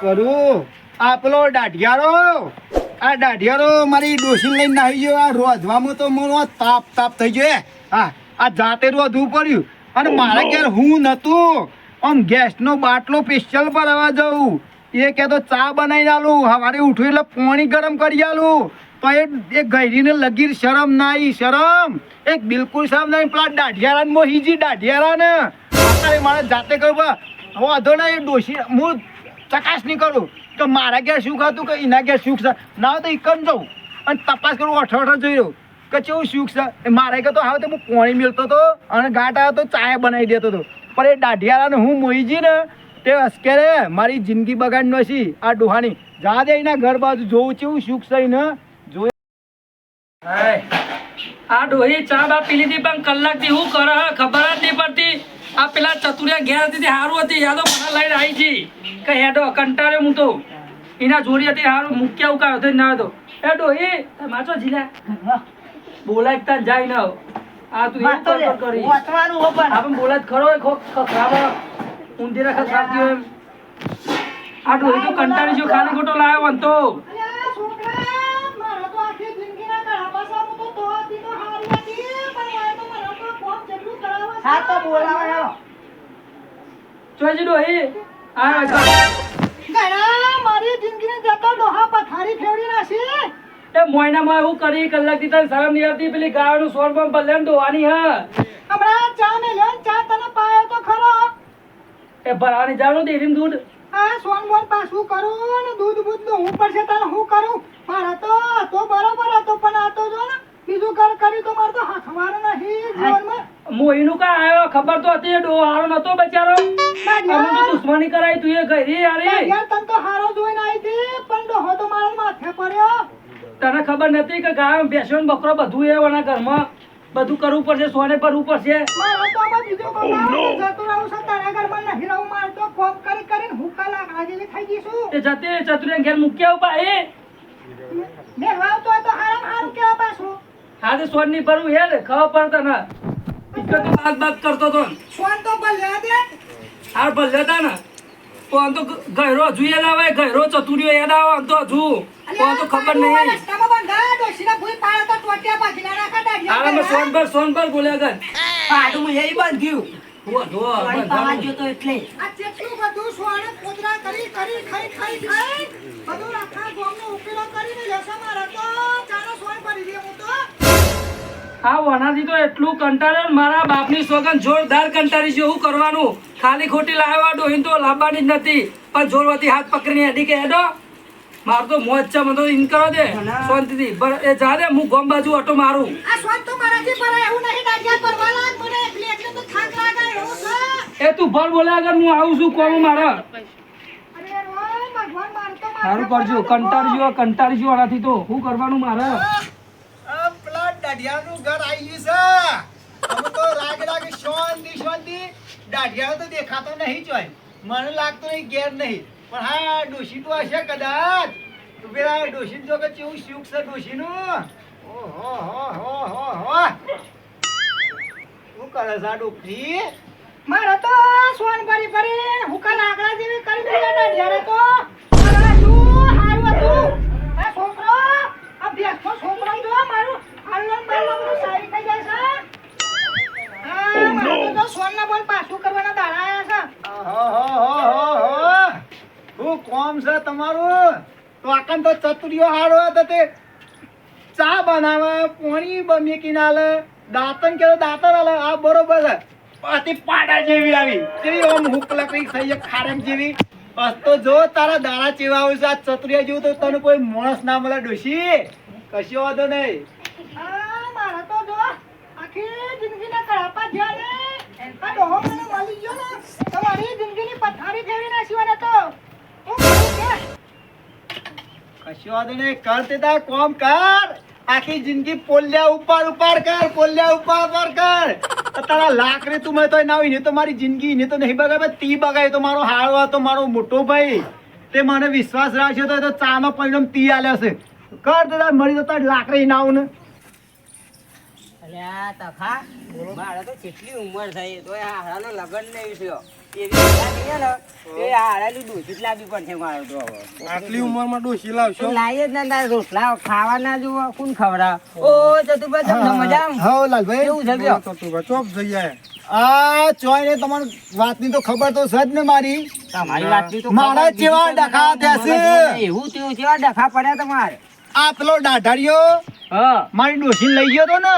કરું આ પેલો દાઢિયારો મારી ડોસી લઈને નાહી ગયો. આ રોધવામાં તો મોનો તાપ થઈ ગયો. હા, આ જાતે રોધવું પડ્યું. અને મારા ઘેર હું નતું. આમ ગેસનો બાટલો સ્પેશિયલ ભરવા જવું. એ કહેતો ચા બનાવીને આલું, સવારે ઉઠ્યું એટલે પાણી ગરમ કરી આલું. તો એ ગઈરીને લગી શરમ નાઈ શરમ એક બિલકુલ શરમ નહીં. પેલા દાઢિયારાને મોહીજી દાઢિયારાને અત્યારે મારે જાતે કરું. વાંધો નહીં, એ ડોસી હું ચકાસ નહીં કરું કે મારા ઘેર શું ખાતું કે એના ઘેર શું છે. ના હોય તો એકમ જવું અને તપાસ કરું, અઠો જોઈ રહ્યું કે કેવું શું છે. મારે કે તો હવે તો હું પાણી મેળતો હતો અને ગાંઠ આવ્યો તો ચાય બનાવી દેતો હતો. પણ એ દાઢિયારાને હું મોહીજી ને તે અસ્કેરે મારી જિંદગી બગાડનો છે. આ ડોહાની જા દે એના ઘર બાજુ જોવું કેવું સુખ છે ને જોઈ. આ ડોહી ચા બા પી લીધી પણ કલાકથી હું કરે ખબર જ નહીં પડતી. આ પેલા ચતુરિયા ઘેર હતી સારું હતી, યાદો મને લઈને આવી છી કે હેડો કંટાળ્યો હું તો એના જોડી હતી સારું મૂક્યા ઉકાળ્યો થઈ ના હતો. એ ડોહી માચો જીલા બોલાય તા જાય ને આ તું એવું કરી આપણે બોલાય ખરો ખરાબ ઊંધી રખત રાખતી હોય. આ ડોહી તો કંટાળી જો ખાલી ખોટો લાવ્યો વંતો. ચોજી ડોહી મારી જિંદગીને જતો ડોહા પથારી ફેરવી નાખી. એ મોયનામાં એવું કરી કલાકથી તને શરમ નહીં આવતી. પેલી ગાયનું સોર પણ બદલે દોવાની હા હમણાં ચા મેલ્યો ને ચા તને પાયો તો ખરો. એ ભરાવાની જાણું ડેરીમ દૂધ આ સોન બોન પાછું કરું ને દૂધ બૂધ દોવું પડશે તને હું કરું. મારા તો બરોબર હતો પણ આ તો જો ને બીજું ઘર કર્યું તો મારે તો હાથવાર નહીં જીવનમાં. મોહીનું કા આવ્યો ખબર તો હતી. ડો હારો નતો બચારો, અમે તો દુશ્મની કરાઈ તું એ ગઈ યારી. યાર તને તો હારો જોઈને આવી હતી પણ ડોહો તો મારા માથે પડ્યો. તને ખબર નથી કે ગાય બેસ્યો ને બકરો બધું એ વના ઘરમાં બધું કરવું પડશે, સોને પરવું પડશે. મારે તો આમાં બીજો કોઈ જતું રહું છે તારા ઘરમાં નહીં રહું. મારે તો કોમ કરીને હુકા લાકડા જેવી થઈ ગઈશું. એ જતે ચતુરિયા ઘેર મૂક્યા ઉપા એ મેળવા તો હારું કેવા પાછું. હા તો સોન ની પરવું હેડ ખબર પડતા ને તો બાગ કરતો તો સોન તો ભલે દે હાર ભલે હતા ને પણ તો ગહેરો જોઈએ લાવે ગહેરો ચતુરિયો યાદ આવે આમ તો હજુ પણ તો ખબર નહીં. રસ્તામાં બંધા ડોશીના ભૂઈ પાડે તો ટોટિયા ભાગીના રાખા દાડિયા. હાલ અમે સોન પર બોલ્યા કર પાડું હું એ બાંધ્યું ધો એટલે આ કેટલું બધું સોને કોદરા કરી ખાઈ બધું આખા ગામનો ઉકેલો કરીને લેશે. મારા તો ચાલો સોન ભરી દે હું તો. આ વનાથી તો એટલું કંટાળ્યો મારા બાપની સોગન જોરદાર કંટાળી છે. શું કરવાનું ખાલી ખોટી લાવવા ડોહીન તો લાવવાની જ નથી પણ જોરવાથી હાથ પકડીને હેડી કે હેડો માર તો મોજ છે. મને તો ઇન કરો દે શાંતિથી એ જા દે હું ગોમ બાજુ ઓટો મારું. આ સોન તો મારાથી ભરાય એવું નહીં. દાડિયા પરવા લાગ મને એટલે તો થાક લાગે એવું છે. એ તું ભર બોલ્યા આગળ હું આવું છું કોમ મારા. અરે ઓય ભગવાન માર તો સારું કરજો કંટાળી જો આનાથી તો શું કરવાનું મારે. પેલા દાઢિયાનું ઘર આવી ગયું છે. અમે તો રાગ શાંતિ દાઢિયાનો તો દેખાતો નહીં ચોય. મને લાગતું નહીં ઘેર નહીં પણ હા ડોશી તો હશે કદાચ. પેલા ડોશી જો કે કેવું સુખ છે ડોશીનું. ઓહો હો શું કરે છે આ ડોકરી? મારે તો સોન ભરી હુકા લાકડા જેવી કરી દીધા દાડિયારે તો. અરે શું હારું હતું. આ છોકરો આ બેસનો છોકરો જો મારું હાલન બાલન બધું સારી થઈ જાય છે. હા મારે તો સોનના બોલ પાછું કરવાના દાડા આયા છે. શું કોમ છે તમારું? તો આકન તો ચતુરિયો હારો હતો તે ચા બનાવે પાણી મેકી નાલે દાંતન કે દાંતન આલે. આ બરોબર છે. પાતી પાડા જેવી આવી તેવી ઓમ હુક લકડી થઈ એક ખારેમ જેવી. બસ તો જો તારા દાણા ચેવા આવે છે. આ ચતુરિયા જેવું તો તને કોઈ માણસ ના મળે ડોશી. કશો વાંધો નહીં. આ મારે તો જો આખી જિંદગીના કળાપા જ્યાં ને આ ડોહો મને મળી ગયો ને તમારી જિંદગીની પથારી ફેરવી નાખી મને તો. હું કરું કે કશો વાંધો નહીં. કર તે તાર કોમ કર. આખી જિંદગી પોલ્યા ઉપર કર. તારા લાકડી તું મેં તો ના હોય ને તો મારી જિંદગી ને તો નહીં બગાડે તી બગાડે તો મારો હાળો હતો મારો મોટો ભાઈ. તે મને વિશ્વાસ રાખ્યો તો ચાનો પરિણામ તી આલ્યો છે. કર દાદા મળી તો તાર લાકડી ના આવું ને. અલ્યા તખા મારે તો કેટલી ઉંમર થઈ તો હારાનો લગન નહીં થયો એવી વાત નહીં ને, એ હારાલી ડોસી જ લાવવી પડશે મારે તો હવે. આટલી ઉંમરમાં ડોશી લાવશો તો લાવીએ જ ને તારે રોટલા ખાવાના જુઓ, કોણ ખવડાવે? ઓ ચતુરભાઈ તમને મજા આમ? હા લાલભાઈ કેવું છે કયો? તો તું ચોપ જઈ આયા. આ ચોય ને તમારે વાતની તો ખબર તો છે જ ને મારી. તમારી વાતની તો મારા ખબર, જેવા બીજું તો ડખા મને થયા છે. એવું થયું, કેવા ડખા પડ્યા તમારે? આ પેલો દાઢારીયો હા મારી ડોશીને લઈ ગયો તો ને,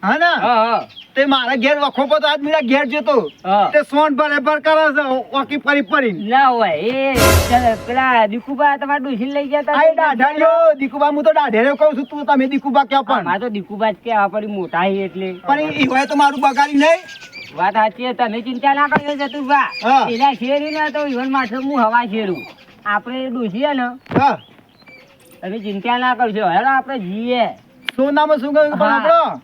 હા ને, હા તે મારા ઘેર વખો પર આજ મારા ઘેર જતો હા. તે સોન બરાબર કરે છે ઓકી ફરી ફરીને. ના હોય એ ચાલ, પેલા દીકુબા તમારા ડોશી લઈ ગયા આ હતા. દાઢારીયો દીકુબા, હું તો દાઢેરો કહું છું, તું તમે દીકુબા ક્યાં પણ. મારે તો દીકુબા જ કહેવા પડી, મોટા છે એટલે. પણ ઈ હોય તો મારું બગાડી નહીં. વાત સાચી છે, તમે ચિંતા ના કરજો ચતુરભા. હા. એના શેરી ને તો ઈવન માટે હું હવા શેરું. આપણે ડોશી ને, હા તમે ચિંતા ના કરજો. હેલો આપણે જઈએ. સોનામાં શું કહ્યું પણ હા. આપણો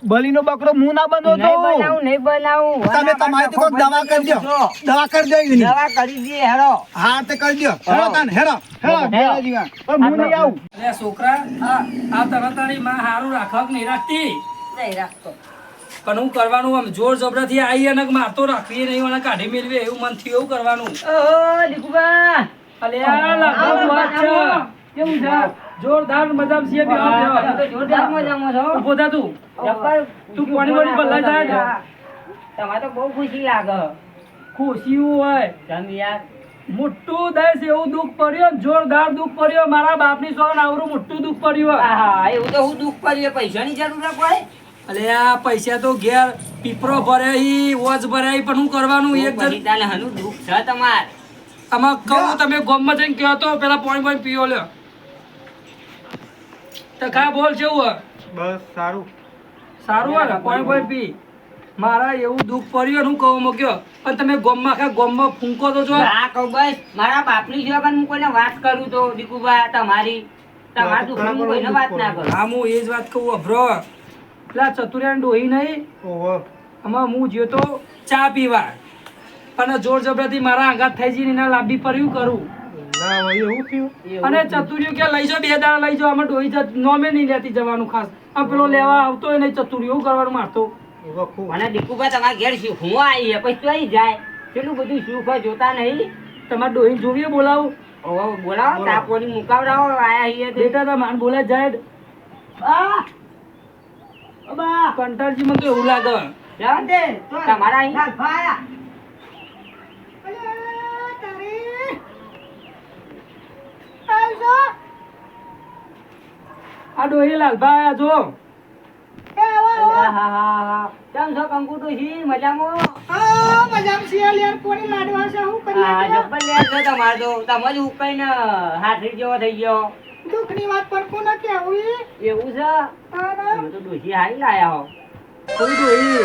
બલીનો બકરો મું ના બનો તો નહીં બનાવું, નહીં બનાવું. તમે તમારી તો કોઈક દવા કરી દો, દવા કરી દો એની. દવા કરી દઈએ હેલો. હા તે કરી દો. હેડો તાન હેડો હેડો હેડો જીવા. પણ હું નહીં આવું. અરે છોકરા આ તને તારી માં હારું રાખવા કે નહીં રાખતી નહીં રાખતો. પણ હું કરવાનું આમ જોર જબરથી આવી અને મારતો રાખવી નહીં અને કાઢી મેળવી એવું મન થયું એવું કરવાનું. ઓહો દીકુબા. અલે આ લાગો વાત છે. કેવું છે? જોરદાર મજામાં છીએ બે તમે તો જોરદાર મજામાં છો. ઉભો થા તું. જબ્બર. તું પાણી વાળી બદલાઈ જાય ને. તમારે તો બહુ ખુશી લાગે. ખુશી હોય તમે યાર મોટું દેશ એવું દુઃખ પડ્યું, જોરદાર દુઃખ પડ્યું. મારા બાપની સોન આવરું મોટું દુઃખ પડ્યું. હા એવું તો હું દુઃખ પડ્યું, પૈસાની જરૂર ના પડે. અલે આ પૈસા તો ઘેર પીપરો ભર્યા ઈ વોચ ભર્યા ઈ પણ હું કરવાનું એક પછી તાને હનું દુઃખ છે તમાર. આમાં કહું તમે ગોમમાં જઈને કહો તો પેલા પાણી પીવો લ્યો તો ખા બોલ છે એવું બસ સારું. સારું હોય ને પાણી પી. મારા એવું દુઃખ પડ્યું હું કહું મૂક્યો પણ તમે ગોમમાં આખા ગોમમાં ફૂંકો તો જો. ના કહું બસ મારા બાપની સિવાય પણ હું કોઈને વાત કરું તો દીકુબા તમારી તમારા દુઃખની હું કોઈને વાત ના કરું. હા હું એ જ વાત કહું અભરો પેલા ચતુરિયાને ડોહી નહીં ઓહો. આમાં હું જ્યો તો ચા પીવા પણ જોર જબરથી મારા આઘાત થઈ જઈને એના લાંબી પડ્યું કરું. ના હોય એવું થયું. અને ચતુર્યું કે લઈ જાઓ બે દાડા લઈ જાઓ અમે ડોહી નોમે નહીં લેતી જવાનું ખાસ આ પેલો લેવા આવતો હોય નહીં ચતુર્યું એવું કરવાનું મારતો. વખું. મને દીકુબા તમારા ઘેર શું હું આવી હે, પછી ચોઈ જાય કેટલું બધું સુખ હોય જોતા નહીં. તમારે ડોહી જોઈએ બોલાવું ઓહો બોલાવો તાપોની મુકાવડાવો આયા છીએ તે. બેટા તા માન બોલે જાય બા બા કંટાળજી મને તો એવું લાગે. જાવ દે તમારા અહીં અલે તારી આવજો. આ ડોહી લાલભા આયા જો. એ આવો હા હા હા કેમ છો કંકુટુ છી મજામાં? આ મજામાં છીએ યાર, કોની લાડવા છે હું કરી હા જબ્બર લે છો તમારે તો તમે જ ઉકાઈને હાથરી જેવો થઈ ગયો. દુઃખની વાત પણ કોને કહેવું ઈ? એવું છે? તારે તમે તો ડોશી હારી લાયા હો. કોઈ ડોહી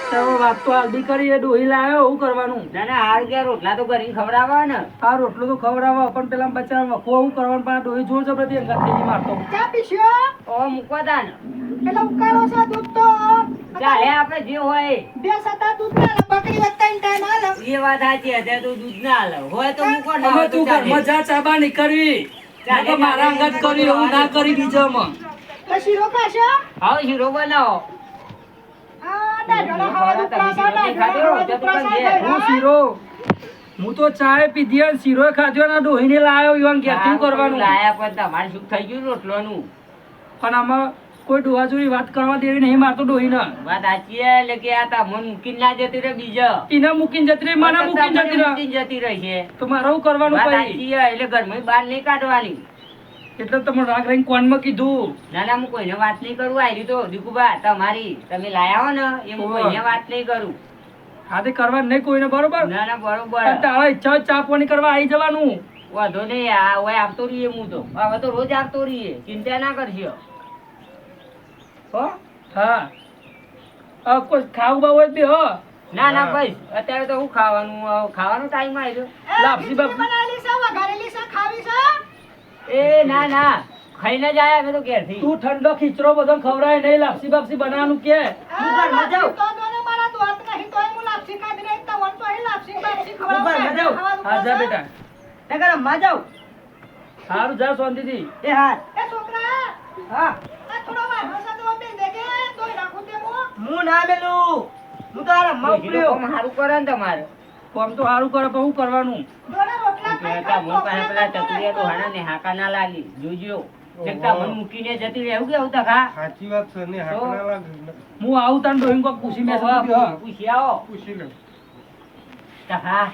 તમે વાત તો આલદી કરી એ ડોહી લાવ્યો એવું કરવાનું. ના ના હાર ગયા રોટલા તો કરીને ખવડાવવા ને. આ રોટલો તો ખવડાવો પણ પેલા બચારા વખો એવું કરવાનું પણ આ ડોહી જોર જબરથી અંગાત થઈ ગઈ મારતો. ચા પીશો? ઓ મૂકવા તા ને. પેલા ઉકાળો છે દૂધ તો ચાલે આપણે જે હોય બે સતા દૂધ ના લે, બકરી વત્તા ટાઈમ હાલે. એ વાત સાચી અત્યારે તો દૂધ ના હાલે હોય તો મૂકો ના હવે હોય તો તું ઘરમાં ચાલે. જા ચાબા નહીં કરવી. ચાલે, નકર મારા ચાલે, અંગાત કરી એવું ના કરી બીજામાં. તો શીરો ખાશો? આવો શીરો બનાવો. આ દાઢોના ખાવા દૂધ પ્રાસા, દાઢોના ખાવા દૂધ પ્રાસા હું થાય. શીરો હું તો ચાય પીધી અને શીરો ખાધ્યો ને ડોહીને લાવ્યો ઈવન ઘેરથી કરવાનું. લાયા પણ તમારે શું થઈ ગયું રોટલોનું? પણ આમાં કોઈ ડોહાજોરી વાત કરવા દેવી નહીં મારતો ડોહીને. વાત સાચી હે, એટલે કે આ તમને મૂકીને ના જતી રહે બીજો. એને મૂકીને જતી રહી મને મૂકીને જતી રહી મૂકીને જતી રહી છે. તો મારે શું કરવાનું વાત પછી? સાચી હે, એટલે ઘરમાં બહાર નહીં કાઢવાની. એટલે તમે રાગ રહીને કોનમાં કીધું. ના ના હું કોઈને વાત નહીં કરું. આયરી તો દીકુબા તમારી તમે લાયા હો ને એ હું ઓવે. કોઈને વાત નહીં કરું. હા તે કરવાનું નહીં કોઈને બરોબર. ના ના બરોબર. પણ તારા ઈચ્છા હોય ચા પાણી કરવા આવી જવાનું. વાંધો નહીં આ હવે આવતો રહીએ હું તો હવે તો રોજ આવતો રહીએ ચિંતા ના કરશો હો. હા કોઈ ખાવું બાવું હોય તો બે હો. ના ના ભાઈ અત્યારે તો હું ખાવાનું ખાવાનો ટાઈમ આવ્યો. એ લાપસી ખીચડી બાપસી. બનાવેલી છે, વઘારેલી છે, ખાવી છે? એ ના ના ખાઈને જ આયા અમે તો ઘેરથી. તું ઠંડો ખીચડો બધો ખવડાય નહીં લાપસી બાપસી બનાવવાનું કે. આ ઘરમાં જાઉં. લાપસી તો દોને મારા દોત નહીં, તોય હું લાપસી ખાધી નહીં, તવન તો અહીં લાપસી બાપસી ખવડાવું. ઘરમાં જાઉં. ખાવાનું હા જા છે? બેટા સારું જા શાંતિથી. એ છોકરા, હા આ થોડો વાઘો છે તો બે દે કે તોય રાખું તે હું. હું તો આ રમવા ઉપડ્યો. કામ હારું કરે ને તમારે કોમ તો સારું કરે પણ શું કરવાનું જોડે રોટલા ખાઈ કહેતા ખાઈ મને પાસે પેલા ચતુરિયા તો હાના ને હાકા ના લાગી જોજો એકતા મન મૂકીને જતી રહેવું કેવું તા ખા સાચી વાત છે ને હાથ ના લાગે હું આવું તાન ડોહીને કોક પૂછી મેં સમજ્યો. પૂછી આવો પૂછી લે તા હા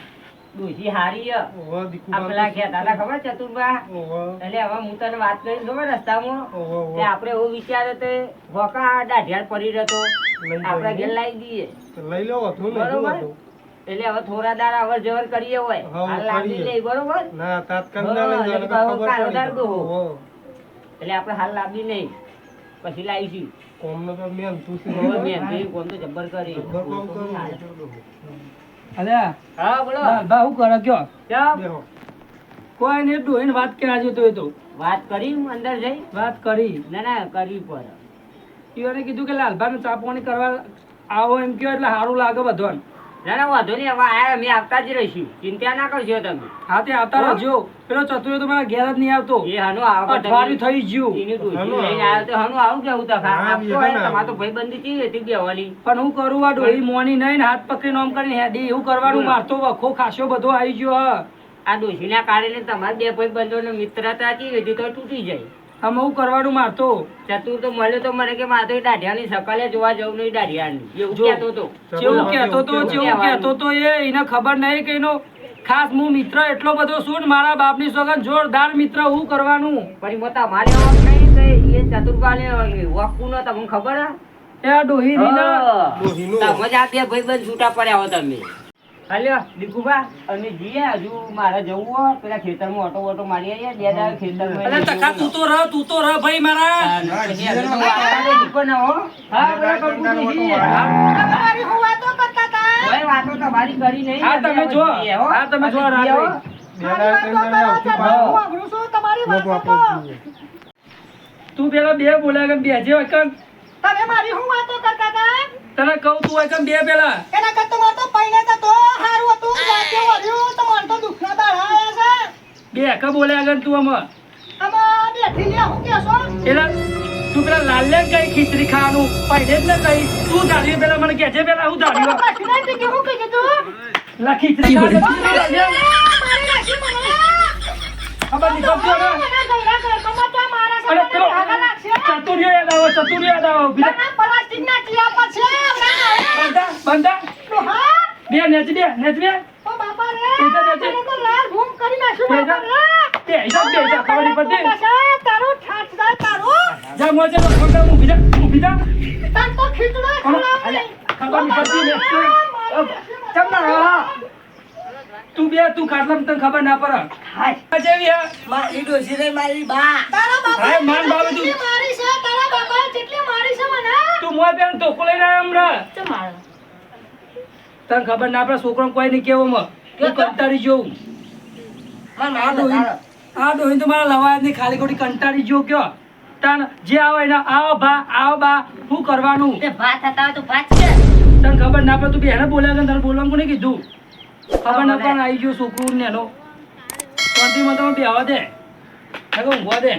ડોશી હારી હ. ઓહો દીકુ આ પેલા કહેતા હતા ખબર ચતુરબા ઓહો એટલે હવે હું તને વાત કરી ખબર રસ્તામાં ઓહો તે આપણે એવું વિચારે તે વોકા દાઢિયાર પડી રહેતો આપણે ઘેર લાવી દઈએ લઈ લો હતું ને બરોબર. એટલે હવે થોડા દાડા અવર જવર કરીએ હોય હા, હાલ લાવી કરીએ. લઈ બરોબર ના તાત્કાલિક ના લઈ હા, જવાનું, એટલે ખબર કાળો પડી દાડો. ઓહો એટલે આપણે હાલ લાવી નહીં પછી લાવીશું કોમનો તો મેં તું હવે મેં જોયું કોમ તો જબ્બર કરી ખબર કોમ કરું અલ્યા હા બોલો લાલભા શું કરે કયો ચાલ. બેહો કોઈ ને ડોહીને વાત કર્યા છે તો એ તો વાત કરી હું અંદર જઈ વાત કરી ના ના કરવી પડે ઈઓને કીધું કે લાલભાને ચા પાણી કરવા આવો એમ કયો એટલે સારું લાગે બધાને ના ના વાંધો નહીં હવે આયા અમે આવતા જ રહીશું ચિંતા ના કરશો તમે હા તે આવતા રહેજો પેલો ચતુરો તો મારા ઘેર જ નહીં આવતો એ હનો આવો અઠવાડિયું થઈ ગયું એની ડોશી હનો લઈને આવ્યો તો હનો આવું કેવું તા ખા હા, આપતો એ હોય હનો તમારે તો ભાઈબંધી ચી હતી બેવાની પણ હું કરું આ ડોહી મોની નહીં ને હાથ પકડીને આમ કરીને હેડી એવું કરવાનું મારતો વખો ખાસો બધો આવી ગયો હ આ ડોશીના કારણે તમારા બે ભાઈબંધોને મિત્રતા ચી હતી તો તૂટી જાય આમ હું કરવાનું મારતો ચતુર તો મળ્યો તો મને કે મારે તો એ દાઢિયાની સકાલે જોવા જવું નહીં દાઢિયાની એવું જો. કહેતો હતો જેવું કહેતો તો જેવું કહેતો તો એને ખબર નહીં કે એનો ખાસ હું મિત્ર એટલો બધો છું ને મારા બાપની સોગન જોરદાર મિત્ર હું કરવાનું પણ મોટા મારે વખ નહીં તો એ ચતુરબાને વખું ન તમને ખબર હે? એ આ ડોહી ની ના ડોહીનું. તમે જ આ બે ભાઈબંધ છૂટા પડ્યા હો તમે હાલ્યો દીકુભા અને જીએ હજુ મારે જવું હો પેલા ખેતરમાં ઓટો ઓટો મારી આવીએ બે દાડા ખેતરમાં અરે ટકા તું તો રહ ભાઈ મારા પછી હજુ તો વાર્તા તો ચૂકો ના હો હા પેલા કંકુજી તમારી હું વાતો કરતા હતા કોઈ વાતો તમારી કરી નહીં હા તમે જો હા તમે જો રાત્રે બે દાડા ત્રણ દાડા આવતી હું પાછો. અઘરું છું તમારી બધું વાતો આપણે તો જોઈએ. તું પેલા બે બોલ્યા કે બેજે વખત તમે મારી હું વાતો કરતા હતા તને કહું તું હોય બે પેલા એના કરતા મારે તો પહેલે તો હારું હતું વાતે વર્યું તો મારે તો દુખના દાડા આયા છે બે હકા બોલ્યા આગળ તું આમાં આમાં બેઠી લે હું કેશો પેલા તું પેલા લાલ્લે કઈ ખીચડી ખાવાનું પહેલે જ ને કઈ તું ધાર્યું પેલા મને કહેજે પેલા હું ધાર્યું પ્રેસિડેન્ટ કે હું કહી દીધું લા ખીચડી ખાવા મારી રાશિ મને ખબર નહીં પડતી હવે. મને ગયડા ઘરમાં તો મારા અરે સાથે પેલો ભાગા લાગશે ચતુરિયો યાદ આવો બીજા ના પ્લાસ્ટિકના ટીયા પર છે બંધા હા બે નેચ બે ઓ બાપા રે એ તો નથી. મને તો લાલ ઘૂમ કરી નાખ્યું બે બાપા રે બે જા ખબર નહીં પડતી તારું ઠાઠદાર તારું જા મોજે તો ખોટા ઊભી જા તાર તો ખીચડો અરે, ખબર નહીં પડતી ને ચમ ના તું બે તું કાટલા તને ખબર ના પડે હાય જેવી હે મારી ડોશી રે મારી બા તારા બાપા હાય માન બાબે તું જેટલી મારી છે તારા બાપા જેટલી મારી છે મને તું મોય બેન ટોકો લઈને આવ્યો હમણાં તને ખબર ના પડે છોકરો કોઈ નહીં કેવો માં તું કંટાળી જોઉં આ ડોહીને તો મારા લવાય નહીં ખાલી ખોટી કંટાળી જો કયો તન જે આવે ને આવો બા શું કરવાનું ભાત હતા તો ભાત છે તને ખબર ના પડે તું બેને બોલ્યા કે તને બોલવાનું કોને કીધું ખબર ના પણ આવી ગયો છોકરું ને એનો શાંતિમાં તમે બેહવા દે ઊંઘવા દે